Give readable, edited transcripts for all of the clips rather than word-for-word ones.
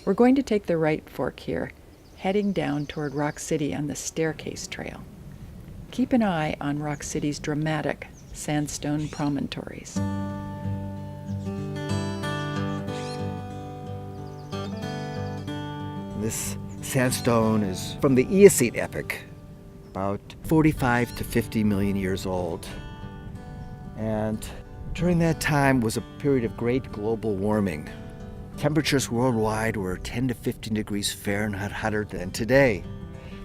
We're going to take the right fork here, heading down toward Rock City on the Staircase Trail. Keep an eye on Rock City's dramatic sandstone promontories. This sandstone is from the Eocene Epoch, about 45 to 50 million years old. And during that time was a period of great global warming. Temperatures worldwide were 10 to 15 degrees Fahrenheit hotter than today.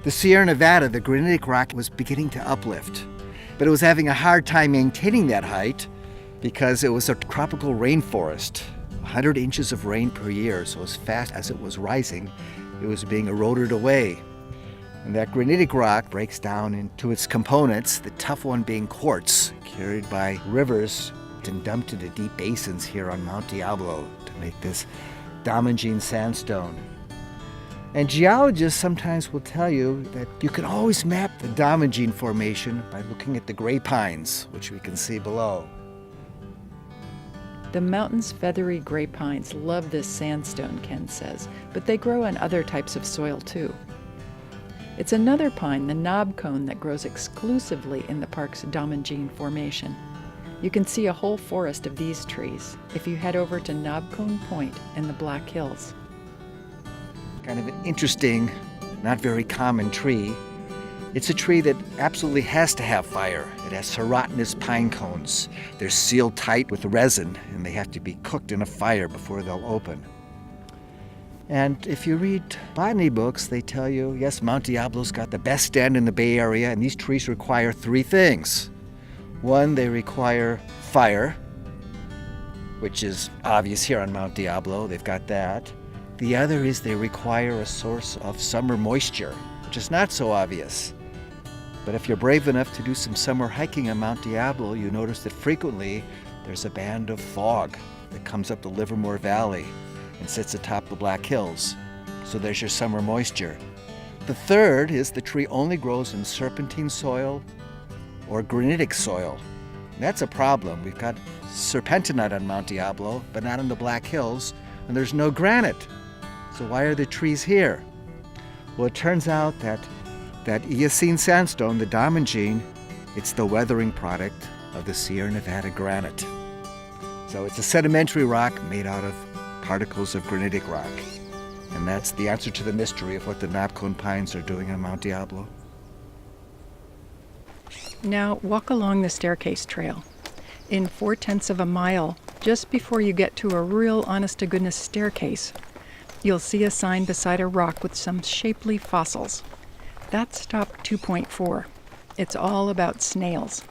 The Sierra Nevada, the granitic rock, was beginning to uplift, but it was having a hard time maintaining that height because it was a tropical rainforest, 100 inches of rain per year, so as fast as it was rising, it was being eroded away. And that granitic rock breaks down into its components, the tough one being quartz, carried by rivers and dumped into deep basins here on Mount Diablo to make this damaging sandstone. And geologists sometimes will tell you that you can always map the damaging formation by looking at the gray pines, which we can see below. The mountain's feathery gray pines love this sandstone, Ken says, but they grow on other types of soil too. It's another pine, the Knobcone, that grows exclusively in the park's Damaging Formation. You can see a whole forest of these trees if you head over to Knobcone Point in the Black Hills. Kind of an interesting, not very common tree. It's a tree that absolutely has to have fire. It has serotinous pine cones. They're sealed tight with resin, and they have to be cooked in a fire before they'll open. And if you read botany books, they tell you, yes, Mount Diablo's got the best stand in the Bay Area, and these trees require three things. One, they require fire, which is obvious here on Mount Diablo. They've got that. The other is they require a source of summer moisture, which is not so obvious. But if you're brave enough to do some summer hiking on Mount Diablo, you notice that frequently there's a band of fog that comes up the Livermore Valley and sits atop the Black Hills. So there's your summer moisture. The third is the tree only grows in serpentine soil or granitic soil. And that's a problem. We've got serpentinite on Mount Diablo, but not on the Black Hills, and there's no granite. So why are the trees here? Well, it turns out that Eocene sandstone, the damaging, it's the weathering product of the Sierra Nevada granite. So it's a sedimentary rock made out of particles of granitic rock. And that's the answer to the mystery of what the Knobcone pines are doing on Mount Diablo. Now walk along the Staircase Trail. In 4/10 of a mile, just before you get to a real honest-to-goodness staircase, you'll see a sign beside a rock with some shapely fossils. That's stop 2.4. It's all about snails.